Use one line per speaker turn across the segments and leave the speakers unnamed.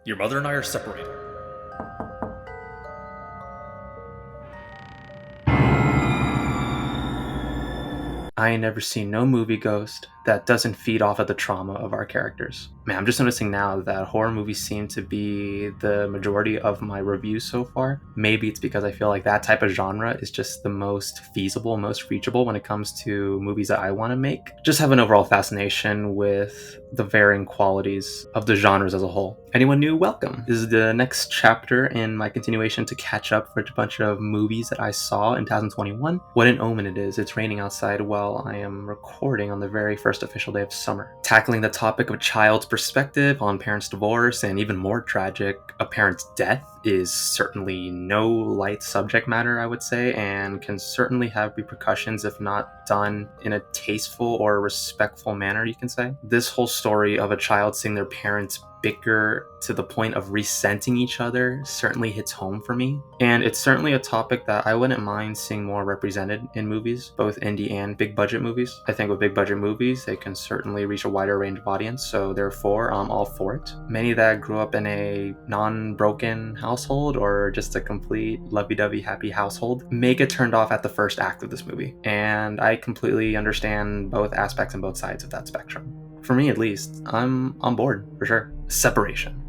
Your mother and I are separated. I ain't never seen no movie ghost that doesn't feed off of the trauma of our characters. Man, I'm just noticing now that horror movies seem to be the majority of my reviews so far. Maybe it's because I feel like that type of genre is just the most feasible, most reachable when it comes to movies that I want to make. Just have an overall fascination with the varying qualities of the genres as a whole. Anyone new, welcome. This is the next chapter in my continuation to catch up for a bunch of movies that I saw in 2021. What an omen it is. It's raining outside while I am recording on the very first official day of summer. Tackling the topic of a child's perspective on parents' divorce, and even more tragic, a parent's death, is certainly no light subject matter, I would say, and can certainly have repercussions if not done in a tasteful or respectful manner, you can say. This whole story of a child seeing their parents bicker to the point of resenting each other certainly hits home for me. And it's certainly a topic that I wouldn't mind seeing more represented in movies, both indie and big budget movies. I think with big budget movies, they can certainly reach a wider range of audience, so therefore I'm all for it. Many that grew up in a non-broken household or just a complete lovey-dovey happy household may get turned off at the first act of this movie. And I completely understand both aspects and both sides of that spectrum. For me, at least, I'm on board, for sure. Separation.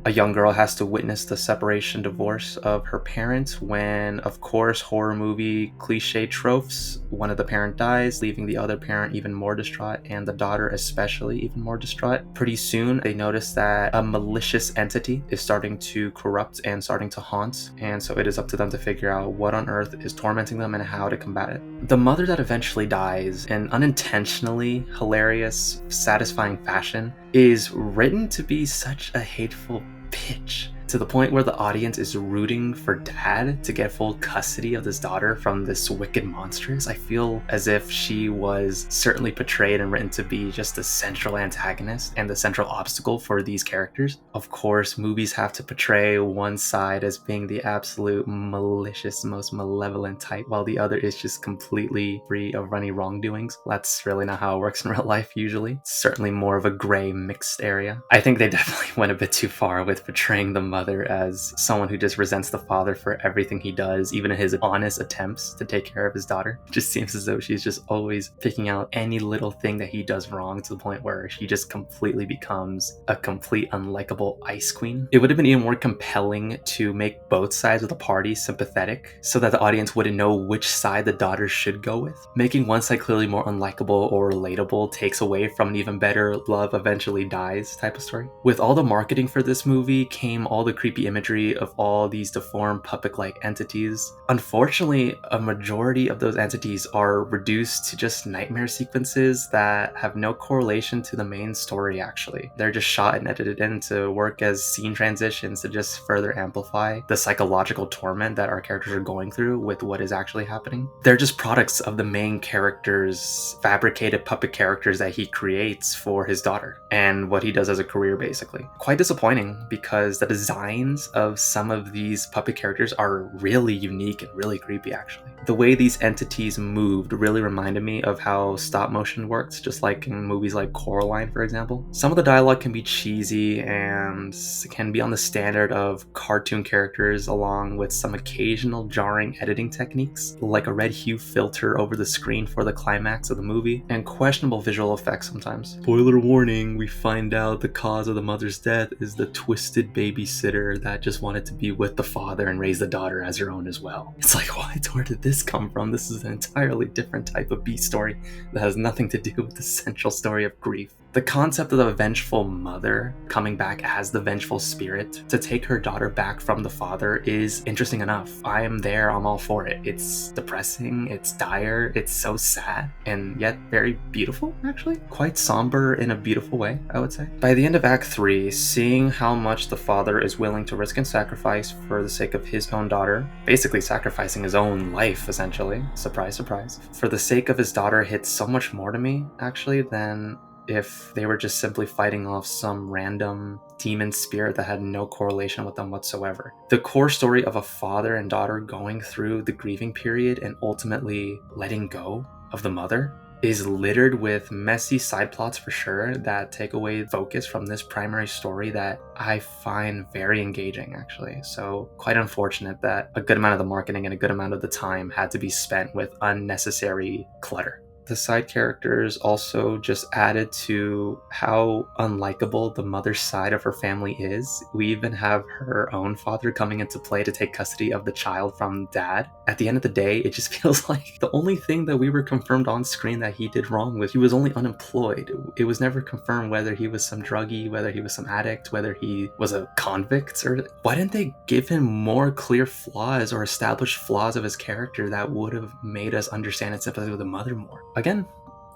A young girl has to witness the separation divorce of her parents when, of course, horror movie cliche tropes, one of the parent dies, leaving the other parent even more distraught, and the daughter especially even more distraught. Pretty soon, they notice that a malicious entity is starting to corrupt and starting to haunt, and so it is up to them to figure out what on earth is tormenting them and how to combat it. The mother that eventually dies in unintentionally hilarious, satisfying fashion is written to be such a hateful bitch, to the point where the audience is rooting for dad to get full custody of this daughter from this wicked monstress. I feel as if she was certainly portrayed and written to be just the central antagonist and the central obstacle for these characters. Of course, movies have to portray one side as being the absolute malicious, most malevolent type, while the other is just completely free of any wrongdoings. That's really not how it works in real life usually. It's certainly more of a gray mixed area. I think they definitely went a bit too far with portraying the mother as someone who just resents the father for everything he does, even in his honest attempts to take care of his daughter. It just seems as though she's just always picking out any little thing that he does wrong, to the point where she just completely becomes a complete unlikable ice queen. It would have been even more compelling to make both sides of the party sympathetic, so that the audience wouldn't know which side the daughter should go with. Making one side clearly more unlikable or relatable takes away from an even better love eventually dies type of story. With all the marketing for this movie came all the creepy imagery of all these deformed puppet-like entities. Unfortunately, a majority of those entities are reduced to just nightmare sequences that have no correlation to the main story, actually. They're just shot and edited in to work as scene transitions to just further amplify the psychological torment that our characters are going through with what is actually happening. They're just products of the main character's fabricated puppet characters that he creates for his daughter and what he does as a career, basically. Quite disappointing, because the designs of some of these puppet characters are really unique and really creepy, actually. The way these entities moved really reminded me of how stop motion works, just like in movies like Coraline, for example. Some of the dialogue can be cheesy and can be on the standard of cartoon characters, along with some occasional jarring editing techniques, like a red hue filter over the screen for the climax of the movie, and questionable visual effects sometimes. Spoiler warning, we find out the cause of the mother's death is the twisted babysitter that just wanted to be with the father and raise the daughter as her own as well. It's like, what? Where did this come from? This is an entirely different type of B story that has nothing to do with the central story of grief. The concept of the vengeful mother coming back as the vengeful spirit to take her daughter back from the father is interesting enough. I am there, I'm all for it. It's depressing, it's dire, it's so sad, and yet very beautiful, actually. Quite somber in a beautiful way, I would say. By the end of Act 3, seeing how much the father is willing to risk and sacrifice for the sake of his own daughter, basically sacrificing his own life, essentially, surprise, surprise, for the sake of his daughter hits so much more to me, actually, than if they were just simply fighting off some random demon spirit that had no correlation with them whatsoever. The core story of a father and daughter going through the grieving period and ultimately letting go of the mother is littered with messy side plots for sure that take away focus from this primary story that I find very engaging, actually. So, quite unfortunate that a good amount of the marketing and a good amount of the time had to be spent with unnecessary clutter. The side characters also just added to how unlikable the mother's side of her family is. We even have her own father coming into play to take custody of the child from dad. At the end of the day, it just feels like the only thing that we were confirmed on screen that he did wrong was he was only unemployed. It was never confirmed whether he was some druggie, whether he was some addict, whether he was a convict, or why didn't they give him more clear flaws or established flaws of his character that would have made us understand and sympathize with the mother more? Again,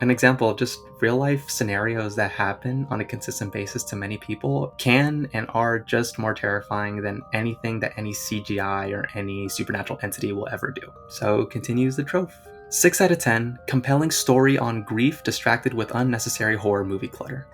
an example of just real life scenarios that happen on a consistent basis to many people can and are just more terrifying than anything that any CGI or any supernatural entity will ever do. So continues the trope. 6 out of 10, compelling story on grief distracted with unnecessary horror movie clutter.